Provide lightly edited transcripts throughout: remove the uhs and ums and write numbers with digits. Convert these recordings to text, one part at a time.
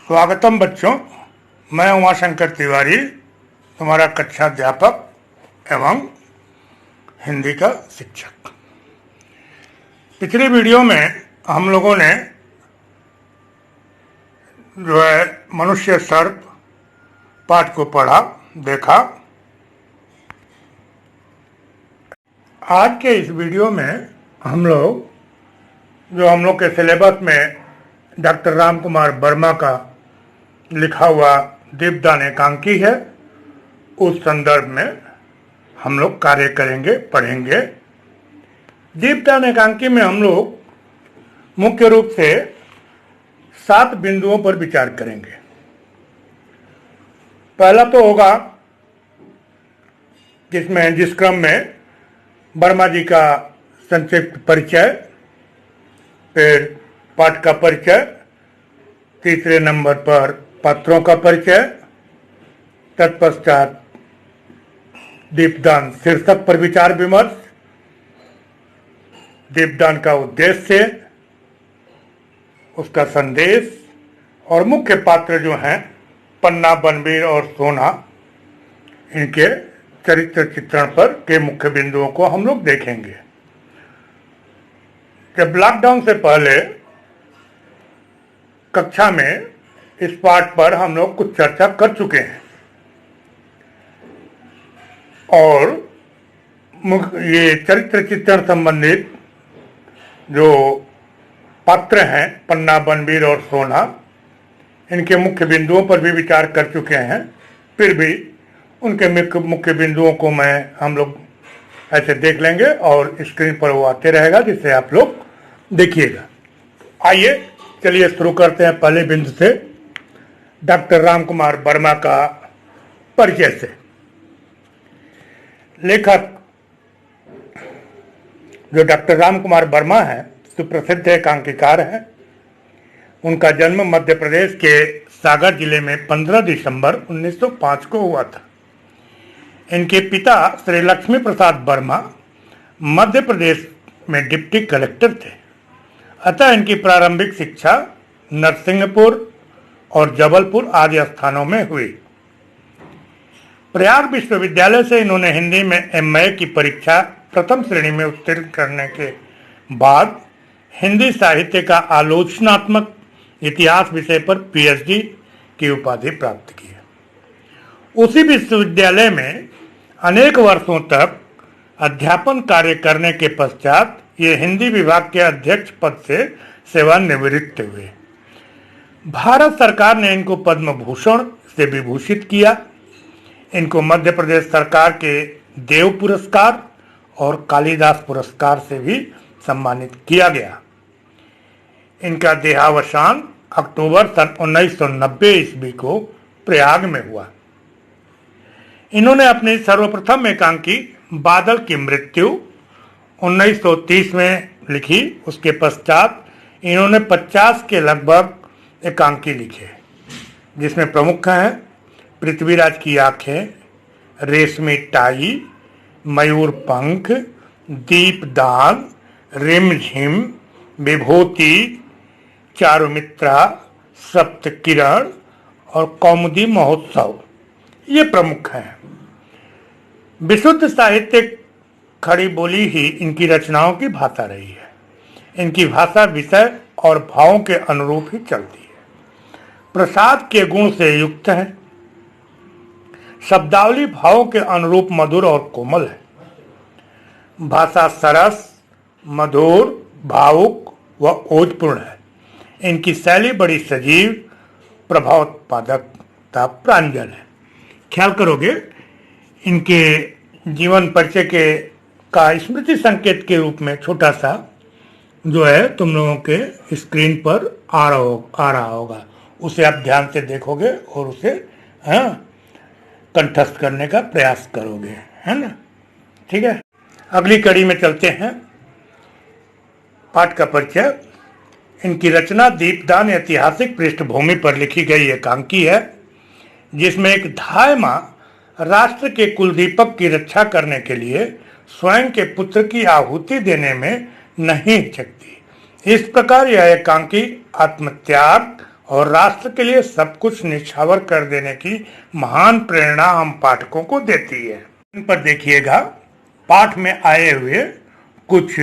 स्वागतम बच्चों, मैं उमाशंकर तिवारी, तुम्हारा कक्षा अध्यापक एवं हिंदी का शिक्षक। पिछले वीडियो में हम लोगों ने जो है मनुष्य सर्प पाठ को पढ़ा, देखा। आज के इस वीडियो में हम लोग के सिलेबस में डॉक्टर राम कुमार वर्मा का लिखा हुआ दीपदान एकांकी है, उस संदर्भ में हम लोग कार्य करेंगे, पढ़ेंगे। दीपदान एकांकी में हम लोग मुख्य रूप से 7 बिंदुओं पर विचार करेंगे। पहला तो होगा जिस क्रम में वर्मा जी का संक्षिप्त परिचय, फिर पाठ का परिचय, तीसरे नंबर पर पात्रों का परिचय, तत्पश्चात दीपदान शीर्षक पर विचार विमर्श, दीपदान का उद्देश्य, उसका संदेश और मुख्य पात्र जो हैं पन्ना, बनवीर और सोना, इनके चरित्र चित्रण पर के मुख्य बिंदुओं को हम लोग देखेंगे। जब लॉकडाउन से पहले कक्षा में इस पाठ पर हम लोग कुछ चर्चा कर चुके हैं और ये चरित्र चित्रण संबंधित जो पात्र हैं पन्ना, बनवीर और सोना, इनके मुख्य बिंदुओं पर भी विचार कर चुके हैं। फिर भी उनके मुख्य बिंदुओं को हम लोग ऐसे देख लेंगे और स्क्रीन पर वो आते रहेगा, जिससे आप लोग देखिएगा। आइए चलिए शुरू करते हैं पहले बिंदु से, डॉक्टर राम कुमार वर्मा का परिचय से। लेखक जो डॉक्टर राम कुमार वर्मा हैं, सुप्रसिद्ध एकांकीकार हैं। उनका जन्म मध्य प्रदेश के सागर जिले में 15 दिसंबर 1905 को हुआ था। इनके पिता श्री लक्ष्मी प्रसाद वर्मा मध्य प्रदेश में डिप्टी कलेक्टर थे, अतः इनकी प्रारंभिक शिक्षा नरसिंहपुर और जबलपुर आदि स्थानों में हुई। प्रयाग विश्वविद्यालय से इन्होंने हिंदी में एमए की परीक्षा प्रथम श्रेणी में उत्तीर्ण करने के बाद हिंदी साहित्य का आलोचनात्मक इतिहास विषय पर पीएचडी की उपाधि प्राप्त की। उसी विश्वविद्यालय में अनेक वर्षों तक अध्यापन कार्य करने के पश्चात ये हिंदी विभाग के अध्यक्ष पद से सेवानिवृत्त हुए। भारत सरकार ने इनको पद्म भूषण से विभूषित किया। इनको मध्य प्रदेश सरकार के देव पुरस्कार और कालिदास पुरस्कार से भी सम्मानित किया गया। इनका देहावसान अक्टूबर सन 1990 ईस्वी को प्रयाग में हुआ। इन्होंने अपनी सर्वप्रथम एकांकी बादल की मृत्यु 1930 में लिखी। उसके पश्चात इन्होंने 50 के लगभग एकांकी लिखे, जिसमें प्रमुख हैं पृथ्वीराज की आंखें, रेशमी टाई, मयूर पंख, दीपदान, रिमझिम, विभूति, चारुमित्रा, सप्तकिरण और कौमुदी महोत्सव, ये प्रमुख हैं। विशुद्ध साहित्यिक खड़ी बोली ही इनकी रचनाओं की भाषा रही है। इनकी भाषा विषय और भावों के अनुरूप ही चलती है। प्रसाद के गुण से युक्त है। शब्दावली भावों के अनुरूप मधुर और कोमल है। भाषा सरस, मधुर, भावुक व ओजपूर्ण है। इनकी शैली बड़ी सजीव, प्रभावोत्पादकता प्रांजल है। ख्याल करोगे, इनके जीवन परिचय का स्मृति संकेत के रूप में छोटा सा जो है तुम लोगों के स्क्रीन पर आ रहा होगा, उसे आप ध्यान से देखोगे और उसे कंठस्थ करने का प्रयास करोगे, है ना? ठीक है, अगली कड़ी में चलते हैं। पाठ का परिचय। इनकी रचना दीपदान ऐतिहासिक पृष्ठभूमि पर लिखी गई एकांकी है, जिसमें एक धाय मां राष्ट्र के कुलदीपक की रक्षा करने के लिए स्वयं के पुत्र की आहुति देने में नहीं हिचकती। इस प्रकार यह एकांकी आत्मत्याग और राष्ट्र के लिए सब कुछ निछावर कर देने की महान प्रेरणा हम पाठकों को देती है। इन पर देखिएगा, पाठ में आए हुए कुछ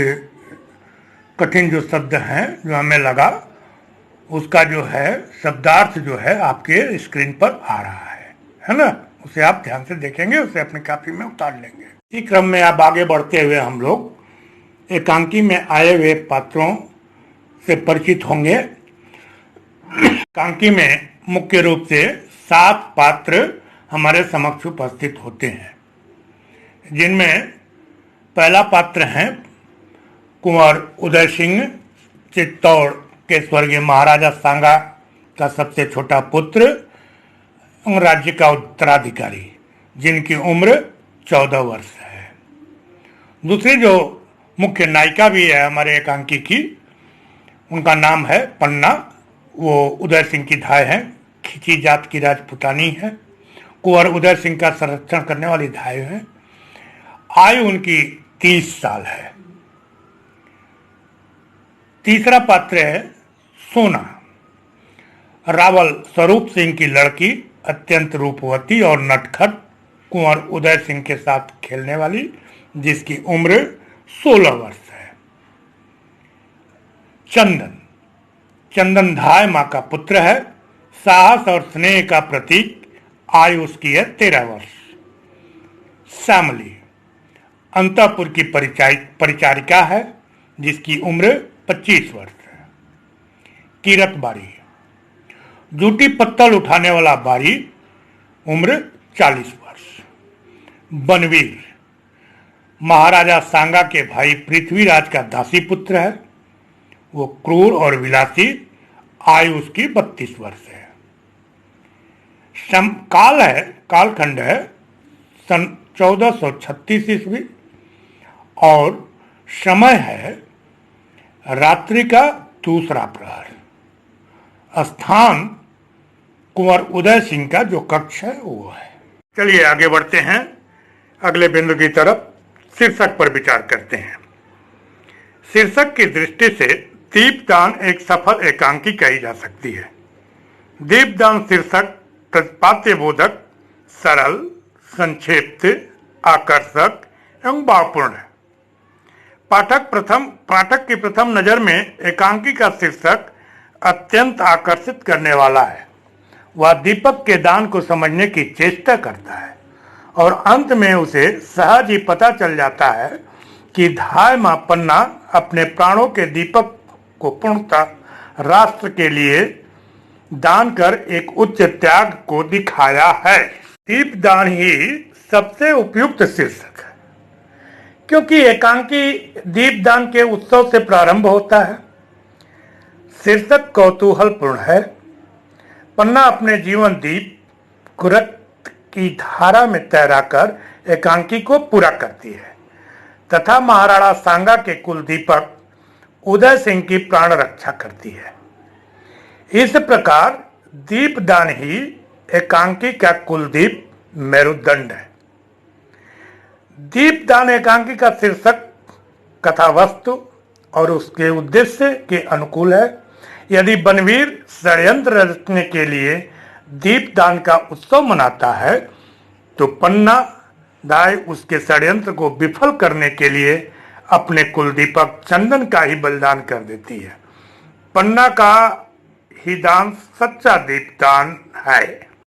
कठिन जो शब्द हैं जो हमें लगा, उसका जो है शब्दार्थ जो है आपके स्क्रीन पर आ रहा है ना। उसे आप ध्यान से देखेंगे, उसे अपनी कॉपी में उतार लेंगे। इसी क्रम में आप आगे बढ़ते हुए हम लोग एकांकी में आए हुए पात्रों से परिचित होंगे। एकांकी में मुख्य रूप से 7 पात्र हमारे समक्ष उपस्थित होते हैं, जिनमें पहला पात्र है कुंवर उदय सिंह, चित्तौड़ के स्वर्गीय महाराजा सांगा का सबसे छोटा पुत्र, राज्य का उत्तराधिकारी, जिनकी उम्र 14 वर्ष है। दूसरी जो मुख्य नायिका भी है हमारे एकांकी की, उनका नाम है पन्ना। वो उदय सिंह की धाय है, खिची जात की राजपुतानी है, कुंवर उदय सिंह का संरक्षण करने वाली धाय है। आयु उनकी 30 साल है। तीसरा पात्र है सोना, रावल स्वरूप सिंह की लड़की, अत्यंत रूपवती और नटखट, कुंवर उदय सिंह के साथ खेलने वाली, जिसकी उम्र 16 वर्ष है। चंदन, चंदन धाय मां का पुत्र है, साहस और स्नेह का प्रतीक, आयु उसकी है 13 वर्ष। श्यामली अंतःपुर की परिचारिका है, जिसकी उम्र 25 वर्ष है। कीरत बारी, जूटी पत्तल उठाने वाला बारी, उम्र 40 वर्ष। बनवीर महाराजा सांगा के भाई पृथ्वीराज का दासी पुत्र है, वो क्रूर और विलासी, आयु उसकी 32 वर्ष है। कालखंड है सन 1436 ईस्वी और समय है रात्रि का दूसरा प्रहर। स्थान कुंवर उदय सिंह का जो कक्ष है वो है। चलिए आगे बढ़ते हैं, अगले बिंदु की तरफ शीर्षक पर विचार करते हैं। शीर्षक की दृष्टि से दीपदान एक सफल एकांकी कही जा सकती है। दीपदान शीर्षक प्रतिपाद्य बोधक, सरल, संक्षिप्त, आकर्षक एवं भावपूर्ण है। पाठक की प्रथम नजर में एकांकी का शीर्षक अत्यंत आकर्षित करने वाला है। वह दीपक के दान को समझने की चेष्टा करता है और अंत में उसे सहज ही पता चल जाता है कि धाय मां पन्ना अपने प्राणों के दीपक को पूर्णतः राष्ट्र के लिए दान कर एक उच्च त्याग को दिखाया है। दीपदान ही सबसे उपयुक्त शीर्षक है, क्योंकि एकांकी दीपदान के उत्सव से प्रारंभ होता है। शीर्षक कौतूहलपूर्ण है। पन्ना अपने जीवन दीप कुरत की धारा में तैराकर एकांकी को पूरा करती है तथा महाराणा सांगा के कुल दीपक उदय सिंह की प्राण रक्षा करती है। इस प्रकार दीपदान ही एकांकी का कुलदीप मेरुदंड है। दीपदान एकांकी का शीर्षक कथा वस्तु और उसके उद्देश्य के अनुकूल है। यदि बनवीर षड्यंत्र रचने के लिए दीपदान का उत्सव मनाता है तो पन्ना दाई उसके षड्यंत्र को विफल करने के लिए अपने कुलदीपक चंदन का ही बलिदान कर देती है। पन्ना का ही दान सच्चा दीपदान है।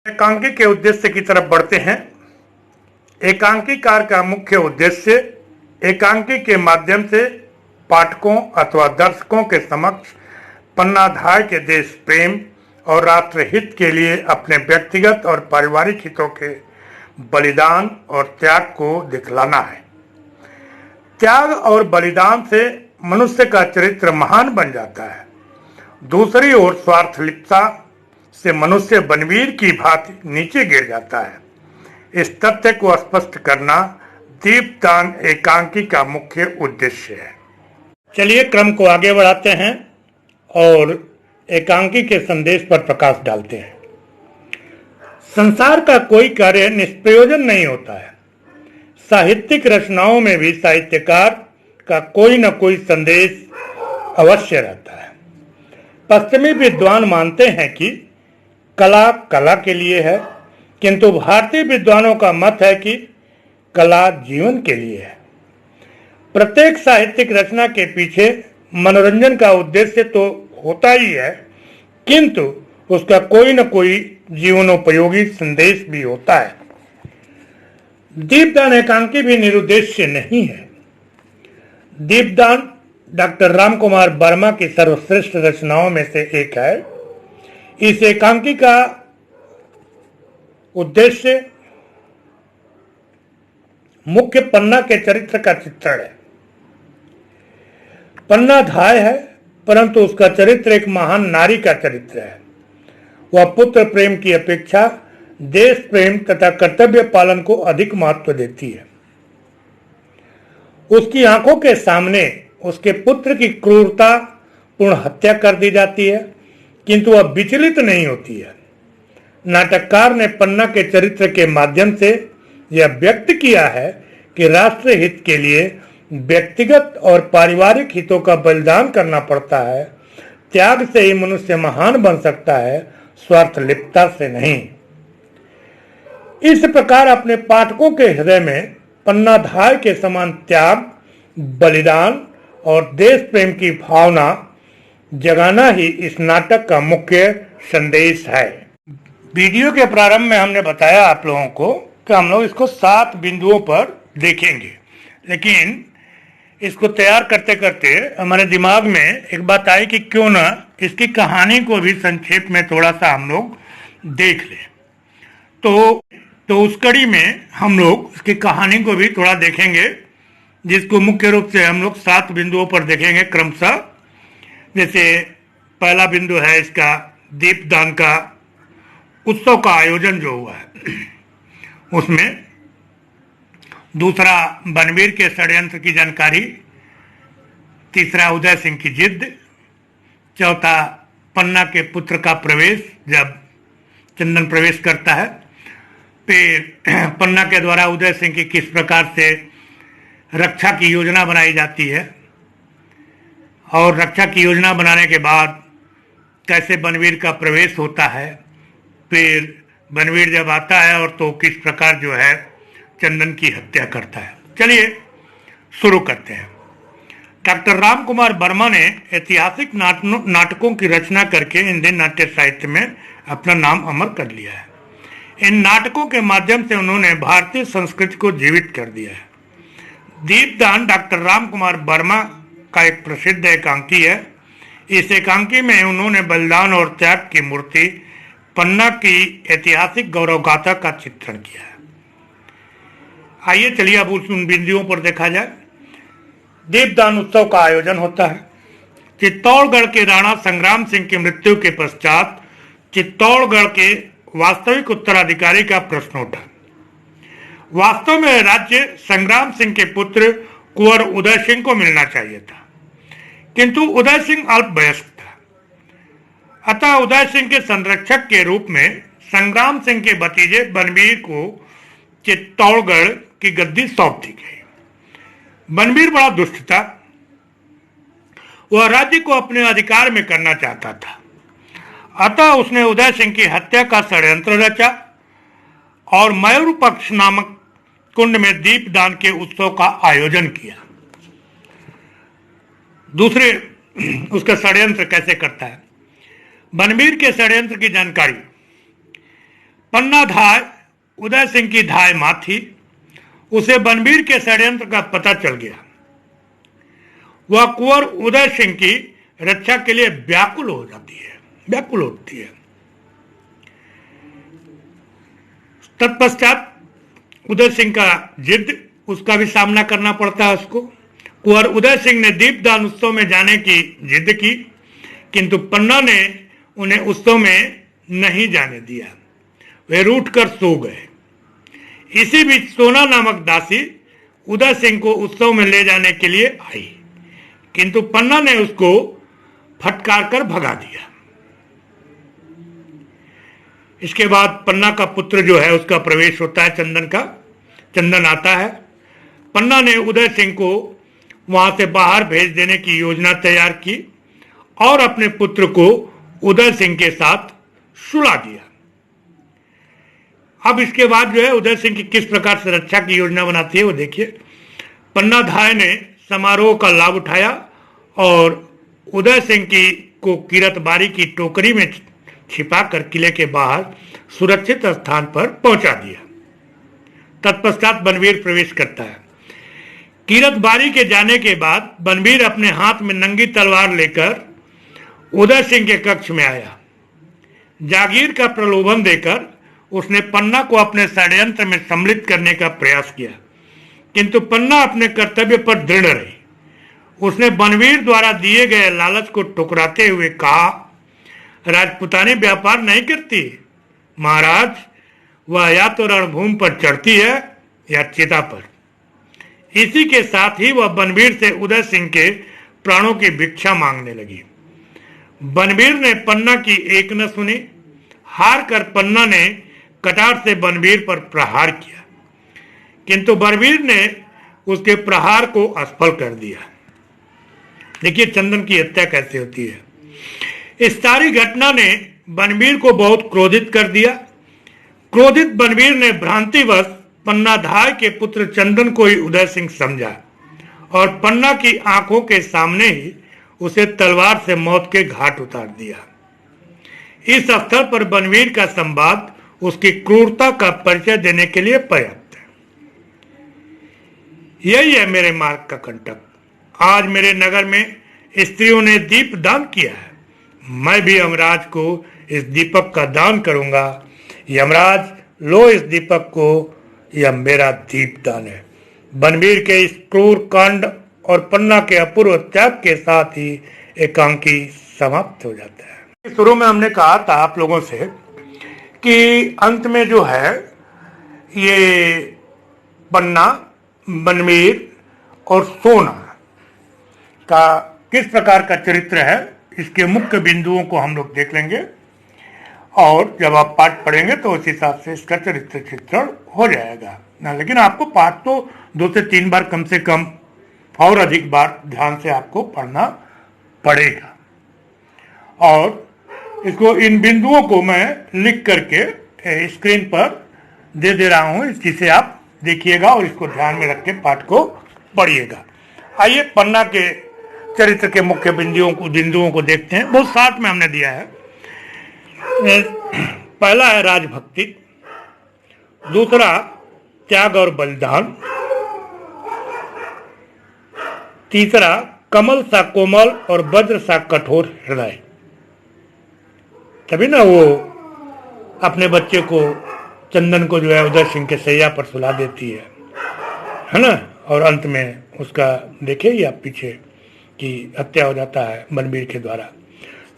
एकांकी के उद्देश्य की तरफ बढ़ते हैं। एकांकीकार का मुख्य उद्देश्य एकांकी के माध्यम से पाठकों अथवा दर्शकों के समक्ष पन्नाधाय के देश प्रेम और राष्ट्र हित के लिए अपने व्यक्तिगत और पारिवारिक हितों के बलिदान और त्याग को दिखलाना है। त्याग और बलिदान से मनुष्य का चरित्र महान बन जाता है। दूसरी ओर स्वार्थ लिप्सा से मनुष्य बनवीर की भांति नीचे गिर जाता है। इस तथ्य को स्पष्ट करना दीपदान एकांकी का मुख्य उद्देश्य है। चलिए क्रम को आगे बढ़ाते हैं और एकांकी के संदेश पर प्रकाश डालते हैं। संसार का कोई कार्य निष्प्रयोजन नहीं होता है। साहित्यिक रचनाओं में भी साहित्यकार का कोई न कोई संदेश अवश्य रहता है। पश्चिमी विद्वान मानते हैं कि कला कला के लिए है, किंतु भारतीय विद्वानों का मत है कि कला जीवन के लिए है। प्रत्येक साहित्यिक रचना के पीछे मनोरंजन का उद्देश्य तो होता ही है, किंतु उसका कोई न कोई जीवनोपयोगी संदेश भी होता है। दीपदान एकांकी भी निरुद्देश्य नहीं है। दीपदान डॉक्टर राम कुमार वर्मा की सर्वश्रेष्ठ रचनाओं में से एक है। इस एकांकी का उद्देश्य मुख्य पन्ना के चरित्र का चित्रण है। पन्ना धाय है, परंतु उसका चरित्र एक महान नारी का चरित्र है। वह पुत्र प्रेम की अपेक्षा देश प्रेम तथा कर्तव्य पालन को अधिक महत्व देती है। उसकी आंखों के सामने उसके पुत्र की क्रूरता पूर्ण हत्या कर दी जाती है, किंतु वह विचलित नहीं होती है। नाटककार ने पन्ना के चरित्र के माध्यम से यह व्यक्त किया है कि राष्ट्र हित के लिए व्यक्तिगत और पारिवारिक हितों का बलिदान करना पड़ता है। त्याग से ही मनुष्य महान बन सकता है, स्वार्थ लिप्तता से नहीं। इस प्रकार अपने पाठकों के हृदय में पन्नाधाय के समान त्याग, बलिदान और देश प्रेम की भावना जगाना ही इस नाटक का मुख्य संदेश है। वीडियो के प्रारंभ में हमने बताया आप लोगों को कि हम लोग इसको 7 बिंदुओं पर देखेंगे, लेकिन इसको तैयार करते करते हमारे दिमाग में एक बात आई कि क्यों ना इसकी कहानी को भी संक्षेप में थोड़ा सा हम लोग देख लें। तो उस कड़ी में हम लोग इसकी कहानी को भी थोड़ा देखेंगे, जिसको मुख्य रूप से हम लोग 7 बिंदुओं पर देखेंगे क्रमशः। जैसे पहला बिंदु है इसका दीपदान का उत्सव का आयोजन जो हुआ है उसमें। दूसरा बनवीर के षड्यंत्र की जानकारी। तीसरा उदय सिंह की जिद। चौथा पन्ना के पुत्र का प्रवेश, जब चंदन प्रवेश करता है। फिर पन्ना के द्वारा उदय सिंह की किस प्रकार से रक्षा की योजना बनाई जाती है, और रक्षा की योजना बनाने के बाद कैसे बनवीर का प्रवेश होता है। फिर बनवीर जब आता है और तो किस प्रकार जो है चंदन की हत्या करता है। चलिए शुरू करते हैं। डॉक्टर राम कुमार वर्मा ने ऐतिहासिक नाटकों की रचना करके हिंदी नाट्य साहित्य में अपना नाम अमर कर लिया है। इन नाटकों के माध्यम से उन्होंने भारतीय संस्कृति को जीवित कर दिया है। दीपदान डॉक्टर राम कुमार वर्मा का एक प्रसिद्ध एकांकी है। इस एकांकी में उन्होंने बलिदान और त्याग की मूर्ति पन्ना की ऐतिहासिक गौरव गाथा का चित्रण किया है। आइए चलिए अब उन बिंदुओं पर देखा जाए। दीपदान उत्सव का आयोजन होता है। चित्तौड़गढ़ के राणा संग्राम सिंह की मृत्यु के पश्चात चित्तौड़गढ़ के वास्तविक उत्तराधिकारी का प्रश्न उठा। वास्तव में राज्य संग्राम सिंह के पुत्र कुंवर उदय सिंह को मिलना चाहिए था, किंतु उदय सिंह अल्पवयस्क था। अतः उदय सिंह के संरक्षक के रूप में संग्राम सिंह के भतीजे बनवीर को चित्तौड़गढ़ की गद्दी सौंप दी गई। बनवीर बड़ा दुष्ट था। वह राज्य को अपने अधिकार में करना चाहता था। अतः उसने उदय सिंह की हत्या का षड्यंत्र रचा और मयूर पक्ष नामक कुंड में दीपदान के उत्सव का आयोजन किया। दूसरे उसका षड्यंत्र कैसे करता है। बनवीर के षड्यंत्र की जानकारी। पन्ना धाय उदय सिंह की धाय मां थी। उसे बनवीर के षड्यंत्र का पता चल गया। वह कुंवर उदय सिंह की रक्षा के लिए व्याकुल होती है। तत्पश्चात उदय सिंह का जिद, उसका भी सामना करना पड़ता है उसको। कुंवर उदय सिंह ने दीपदान उत्सव में जाने की जिद की, किंतु पन्ना ने उन्हें उत्सव में नहीं जाने दिया। वे रूठ कर सो गए। इसी बीच सोना नामक दासी उदय सिंह को उत्सव में ले जाने के लिए आई, किंतु पन्ना ने उसको फटकार कर भगा दिया। इसके बाद पन्ना का पुत्र जो है उसका प्रवेश होता है। चंदन आता है। पन्ना ने उदय सिंह को वहां से बाहर भेज देने की योजना तैयार की और अपने पुत्र को उदय सिंह के साथ सुला दिया। अब इसके बाद जो है उदय सिंह की किस प्रकार से रक्षा की योजना बनाती है वो देखिए। पन्ना धाय ने समारोह का लाभ उठाया और उदय सिंह की को किरतबारी की टोकरी में छिपाकर किले के बाहर सुरक्षित स्थान पर पहुंचा दिया। तत्पश्चात बनवीर प्रवेश करता है। किरतबारी के जाने के बाद बनवीर अपने हाथ में नंगी तलवार लेकर उदय सिंह के कक्ष में आया। जागीर का प्रलोभन देकर उसने पन्ना को अपने षड्यंत्र में सम्मिलित करने का प्रयास किया, किंतु पन्ना अपने कर्तव्य पर दृढ़ रही। उसने बनवीर द्वारा दिए गए लालच को ठुकराते हुए कहा, राजपुतानी व्यापार नहीं करती महाराज, वह या तो रणभूमि पर चढ़ती है या चिता पर। इसी के साथ ही वह बनवीर से उदय सिंह के प्राणों की भिक्षा मांगने लगी। बनवीर ने पन्ना की एक न सुनी। हार कर पन्ना ने कटार से बनवीर पर प्रहार किया, किंतु बनवीर ने उसके प्रहार को असफल कर दिया। देखिए चंदन की हत्या कैसे होती है। इस सारी घटना ने बनवीर को बहुत क्रोधित कर दिया। क्रोधित बनवीर ने भ्रांतिवश पन्नाधाय के पुत्र चंदन को ही उदय सिंह समझा और पन्ना की आंखों के सामने ही उसे तलवार से मौत के घाट उतार दिया। इस अवसर पर बनवीर का संवाद उसकी क्रूरता का परिचय देने के लिए पर्याप्त है। यही है मेरे मार्ग का कंटक। आज मेरे नगर में स्त्रियों ने दीप दान किया है, मैं भी यमराज को इस दीपक का दान करूंगा। यमराज लो इस दीपक को, यह मेरा दीप दान है। बनवीर के इस क्रूर कांड और पन्ना के अपूर्व त्याग के साथ ही एकांकी समाप्त हो जाता है। शुरू में हमने कहा था आप लोगों से कि अंत में जो है ये पन्ना, बनवीर और सोना का किस प्रकार का चरित्र है, इसके मुख्य बिंदुओं को हम लोग देख लेंगे और जब आप पाठ पढ़ेंगे तो उस हिसाब से इसका चरित्र चित्रण हो जाएगा ना। लेकिन आपको पाठ तो 2 से 3 बार कम से कम और अधिक बार ध्यान से आपको पढ़ना पड़ेगा। और इसको इन बिंदुओं को मैं लिख करके स्क्रीन पर दे रहा हूं, जिसे आप देखिएगा और इसको ध्यान में रख के पाठ को पढ़िएगा। आइए पन्ना के चरित्र के मुख्य बिंदुओं को देखते हैं। बहुत साथ में हमने दिया है। पहला है राजभक्ति, दूसरा त्याग और बलिदान, तीसरा कमल सा कोमल और वज्र सा कठोर हृदय। तभी ना वो अपने बच्चे को, चंदन को जो है उदय सिंह के सैया पर सुला देती है ना। और अंत में उसका देखिए आप पीछे की हत्या हो जाता है बनवीर के द्वारा।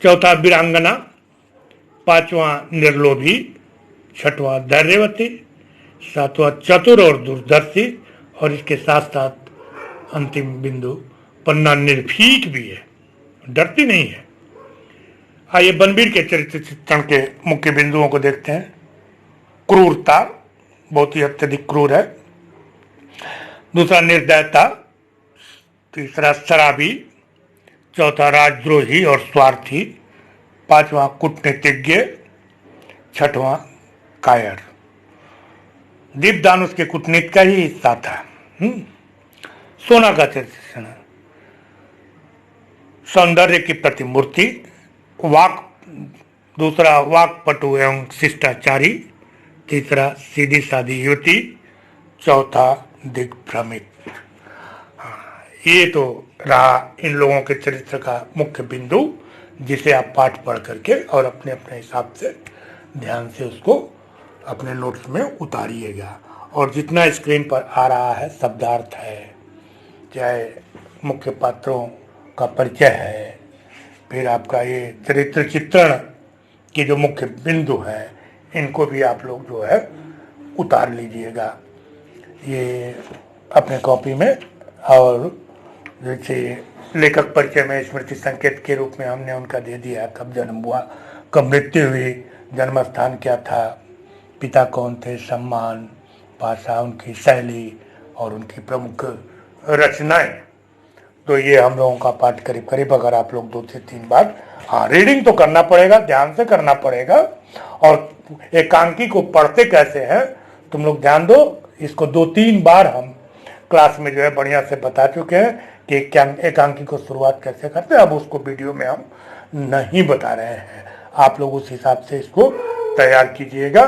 चौथा वीरांगना, पांचवा निर्लोभी, छठवां धैर्यवती, सातवां चतुर और दूरदर्शी, और इसके साथ साथ अंतिम बिंदु पन्ना निर्भीक भी है, डरती नहीं है। आइए बनवीर के चरित्र चित्रण के मुख्य बिंदुओं को देखते हैं। क्रूरता, बहुत ही अत्यधिक क्रूर है। दूसरा निर्दयता, तीसरा शराबी, चौथा राजद्रोही और स्वार्थी, पांचवा कूटनीतिज्ञ, छठवां कायर। दीपदान उसके कूटनीति का ही हिस्सा था। सोना का चरित्र, सौंदर्य की प्रतिमूर्ति, दूसरा वाकपटु एवं शिष्टाचारी, तीसरा सीधी सादी युवती, चौथा दिग्भ्रमित। ये तो रहा इन लोगों के चरित्र का मुख्य बिंदु, जिसे आप पाठ पढ़ करके और अपने अपने हिसाब से ध्यान से उसको अपने नोट्स में उतारिएगा। और जितना स्क्रीन पर आ रहा है शब्दार्थ है, चाहे मुख्य पात्रों का परिचय है, फिर आपका ये चरित्र चित्रण के जो मुख्य बिंदु हैं, इनको भी आप लोग जो है उतार लीजिएगा ये अपने कॉपी में। और जैसे लेखक परिचय में स्मृति संकेत के रूप में हमने उनका दे दिया, कब जन्म हुआ, कब मृत्यु हुई, जन्म स्थान क्या था, पिता कौन थे, सम्मान, भाषा, उनकी शैली और उनकी प्रमुख रचनाएं। तो ये हम लोगों का पाठ करीब करीब अगर आप लोग 2 से 3 बार, हाँ रीडिंग तो करना पड़ेगा, ध्यान से करना पड़ेगा। और एकांकी को पढ़ते कैसे हैं तुम लोग ध्यान दो, इसको 2-3 बार हम क्लास में जो है बढ़िया से बता चुके हैं कि एकांकी को शुरुआत कैसे करते हैं। अब उसको वीडियो में हम नहीं बता रहे हैं, आप लोग उस हिसाब से इसको तैयार कीजिएगा।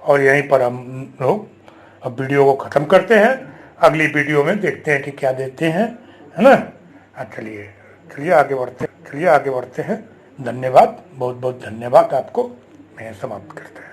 और यहीं पर हम लोग अब वीडियो को ख़त्म करते हैं, अगली वीडियो में देखते हैं कि क्या देते हैं, है ना। चलिए आगे बढ़ते हैं। धन्यवाद, बहुत बहुत धन्यवाद आपको। मैं समाप्त करते हैं।